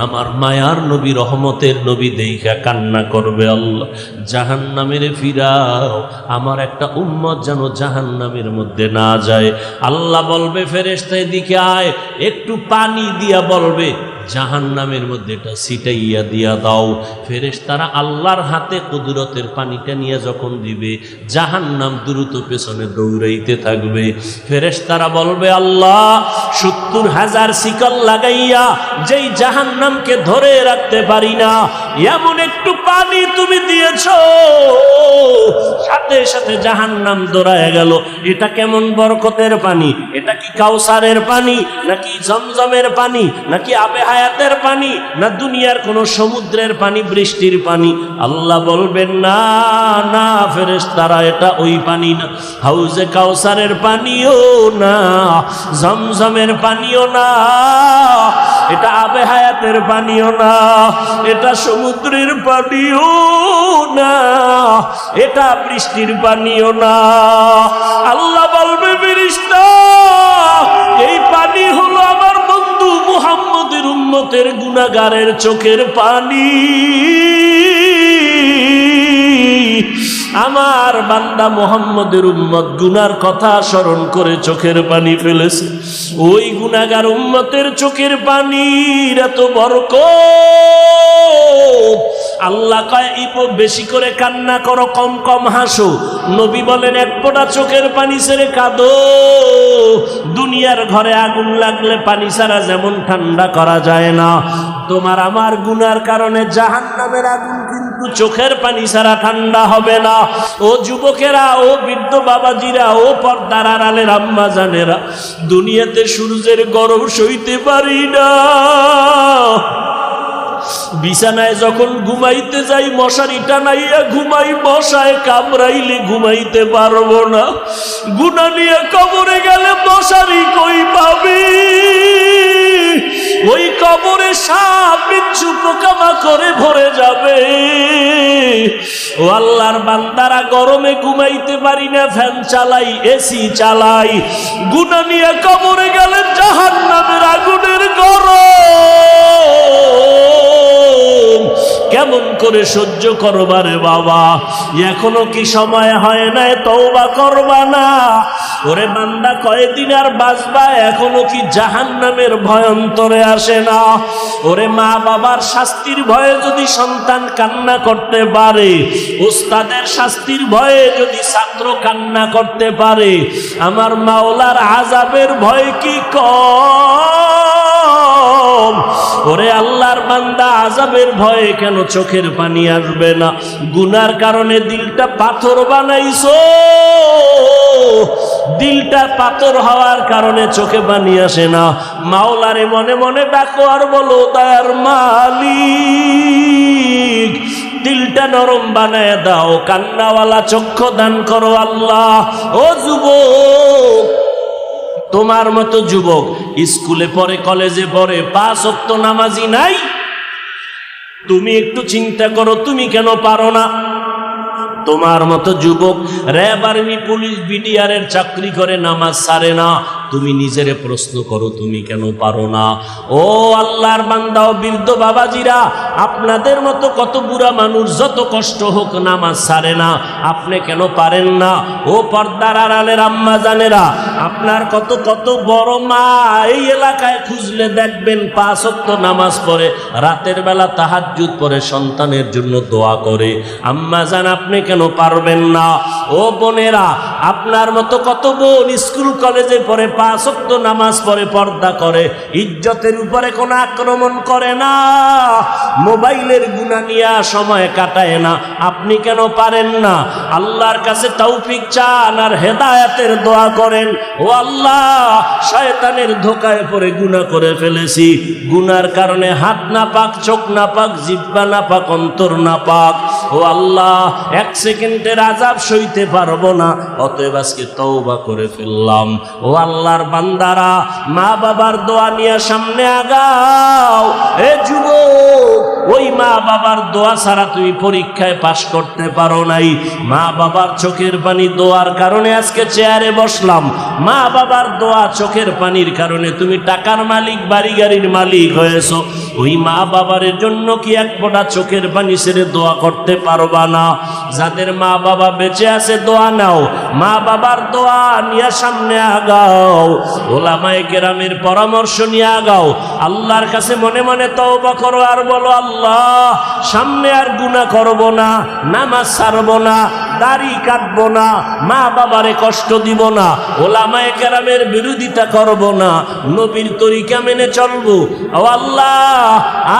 আমার মায়ার নবী রহমতের নবী দেইখা কান্না করবে, আল্লাহ জাহান্নামের ফিরাও, আমার একটা উম্মত যেন জাহান্নামের মধ্যে না যায়। আল্লাহ বলবে, ফেরেশতা এদিকে আয়, একটু পানি দিয়া বলবে জাহান্নামের মধ্যে এটা ছিটাইয়া দিয়া দাও। ফেরেশতারা আল্লাহর হাতে কুদরতের পানিটা নিয়ে যখন দিবে, জাহান্নাম দ্রুত পেছনে দৌড়াইতে থাকবে। ফেরেশতারা বলবে, আল্লাহ ৭০,০০০ শিকল লাগাইয়া যেই জাহান্নামকে ধরে রাখতে পারি না, এমন একটু পানি তুমি দিয়েছো, সাথে সাথে জাহান্নাম দৌড়ায় গেল। এটা কেমন বরকতের পানি? এটা কি কাউসারের পানি, নাকি জমজমের পানি, নাকি আবে হায়াতের পানি, না দুনিয়ার কোন সমুদ্রের পানি, বৃষ্টির পানি? আল্লাহ বলবেন, না না ফেরেশতারা, এটা ওই পানি না, হাউজে কাউসারের পানিও না, জমজমের পানিও না, এটা আবে হায়াতের পানিও না, এটা সমুদ্রের পানিও না, এটা বৃষ্টির পানিও না। আল্লাহ বলবে, ফেরেশতা এই পানি হলো আমার বন্ধু মুহাম্মদের উম্মতের গুনাহগারের চোখের পানি। আমার বান্দা মুহাম্মদের উম্মত গুনার কথা স্মরণ করে চোখের পানি ফেলেছে, ওই গুনাহগার উম্মতের চোখের পানির এত বরকত। আল্লাহ কয়, বেশি করে কান্না করো, কম কম হাসো। নবী বলেন, এক ফোঁটা চোখের পানি ছেড়ে কাঁদো। দুনিয়ার ঘরে আগুন লাগলে পানি ছাড়া যেমন ঠান্ডা করা যায় না, তোমার আমার গুনার কারণে জাহান্নামের আগুন কিন্তু চোখের পানি ছাড়া ঠান্ডা হবে না। ও যুবকেরা, ও বৃদ্ধ বাবাজিরা, ও পর্দার আড়ালের আম্মা জানেরা, দুনিয়াতে সূর্যের গরম সইতে পারি না, বিছানায় যখন ঘুমাইতে যাই মশারি টানাইয়া ঘুমাই, মশায় কামড়াইলে ঘুমাইতে পারবো না। গুনাহ নিয়ে কবরে গেলে মশারি কই পাবি? ওই কবরে সাপ বিচ্ছু পোকামাকড়ে ভরে যাবে। ও আল্লাহর বান্দারা, গরমে ঘুমাইতে পারি না, ফ্যান চালাই, এসি চালাই, গুনাহ নিয়ে কবরে গেলে জাহান্নামের আগুনের গরম কেমন করে সহ্য করবারে বাবা? এখনো কি সময় হয় নাই তওবা করবা না? ওরে বান্দা, কয়দিন আর বাঁচবা? এখনো কি জাহান্নামের ভয় অন্তরে আসে না? ওরে মা বাবার শাস্তির ভয়ে যদি সন্তান কান্না করতে পারে, উস্তাদের শাস্তির ভয়ে যদি ছাত্র কান্না করতে পারে, আমার মাওলার আযাবের ভয় কি কম? ওরে আল্লাহর বান্দা, আযাবের ভয়ে কেন চোখের পানি আসবে না? গুনার কারণে দিলটা পাথর বানাইছো, দিলটা পাথর হওয়ার কারণে চোখে পানি আসে না। মাওলারে মনে মনে ডাকো আর বলো, দয়ার মালিক দিলটা নরম বানায় দাও, কান্নাওয়ালা চক্ষু দান করো আল্লাহ। ও যুবক, তোমার মতো যুবক স্কুলে পড়ে, কলেজে পড়ে, 5 ওয়াক্ত নামাজি নাই। তুমি একটু চিন্তা করো, তুমি কেন পারো না? তোমার মতো যুবক র্যাব, আর্মি, পুলিশ, বিডিআর এর চাকরি করে নামাজ ছাড়ে না। তুমি নিজেরে প্রশ্ন করো, তুমি কেন পারো না? ও আল্লাহর বান্দা ও বৃদ্ধ বাবাজিরা, আপনাদের মতো কত বুড়া মানুষ যত কষ্ট হোক নামাজ ছাড়ে না, আপনি কেন পারেন না? ও পর্দার আড়ালের আম্মা জানেরা, আপনার কত কত বড় মা এই এলাকায় খুঁজলে দেখবেন 5 ওয়াক্ত নামাজ পড়ে, রাতের বেলা তাহাজ্জুদ পড়ে, সন্তানের জন্য দোয়া করে। আম্মা জান, আপনি কেন পারবেন না? ও বোনেরা, আপনার মতো কত বোন স্কুল কলেজে পড়ে, 5 ওয়াক্ত নামাজ পড়ে, পর্দা করে, ইজ্জতের উপরে কোনো আক্রমণ করে না, মোবাইলের গুনাহ নিয়ে সময় কাটায় না। আপনি কেন পারেন না? আল্লাহর কাছে তৌফিক চান আর হেদায়েতের দোয়া করেন। ও আল্লাহ, শয়তানের ধোকায় পড়ে গুনাহ করে ফেলেছি, গুনার কারণে হাত না পাক, চোখ না পাক, জিহ্বা না পাক, অন্তর না পাক। ও আল্লাহ, 1 সেকেন্ডের আযাব সইতে পারবো না, অতএব আজকে তওবা করে ফেললাম। ও আল্লাহর বান্দারা, মা বাবার দোয়া নিয়ে সামনে আগাও। এ যুবক, ওই মা বাবার দোয়া ছাড়া তুমি পরীক্ষায় পাশ করতে পারো নাই। মা বাবার চোখের পানি দোয়ার কারণে আজকে চেয়ারে বসলাম। মা বাবার দোয়া চোখের পানির কারণে তুমি টাকার মালিক, বাড়ি গাড়ির মালিক হয়েছো। ওই মা বাবার জন্য কি এক ফোঁটা চোখের পানি ছেড়ে দোয়া করতে পারবা না? যাদের মা বাবা বেঁচে আছে দোয়া নাও, মা বাবার দোয়া নিয়ে সামনে আগাও, ওলামায়ে কেরামের পরামর্শ নিয়ে আগাও। আল্লাহর কাছে মনে মনে তওবা করো আর বলো, আল্লাহ, সামনে আর গুনাহ করব না, নামাজ ছাড়বো না, দাড়ি কাটবো না, মা বাবারে কষ্ট দিব না, ওলামায়ে কেরামের বিরোধিতা করব না, নবীর তরিকা মেনে চলবো। ও আল্লাহ,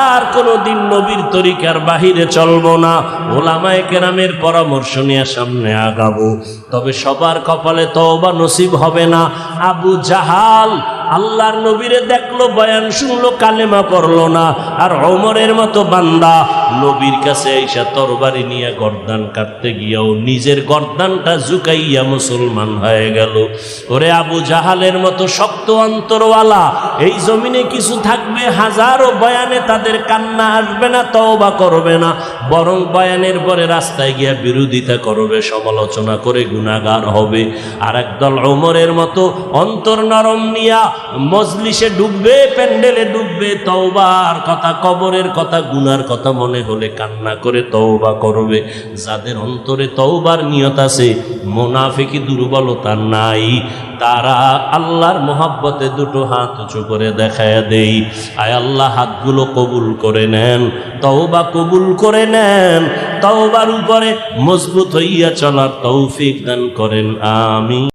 আর কোনোদিন নবীর তরিকার বাহিরে চলবো না, ওলামায়ে কেরামের পরামর্শ নিয়ে সামনে আগাবো। তবে সবার কপালে তওবা নসিব হবে না। আবু জাহাল আল্লাহর নবীরে দেখলো, বয়ান শুনলো, কালেমা পড়লো না। আর ওমরের মতো বান্দা নবীর কাছে আইসা তরবারি নিয়ে গর্দান কাটতে গিয়াও নিজের গর্দানটা ঝুঁকাইয়া মুসলমান হয়ে গেল। ওরে আবু জাহালের মতো শক্ত অন্তরওয়ালা এই জমিনে কিছু থাকবে, হাজারো বয়ানে তাদের কান্না আসবে না, তওবা করবে না, বরং বয়ানের পরে রাস্তায় গিয়া বিরোধিতা করবে, সমালোচনা করে গুনাহগার হবে। আর একদল ওমরের মতো অন্তর নরম নিয়া মজলিসে ডুববে, প্যান্ডেলে ডুববে, তওবার কথা, কবরের কথা, গুনার কথা মনে হলে কান্না করে তওবা করবে। যাদের অন্তরে তওবার নিয়ত আছে, মুনাফিকি দুর্বলতা নাই, তারা আল্লাহর মোহাব্বতে দুটো হাত উঁচু করে দেখায় দেই, আয় আল্লাহ হাতগুলো কবুল করে নেন, তওবা কবুল করে নেন, তওবার উপরে মজবুত হইয়া চলার তৌফিক দান করেন, আমিন।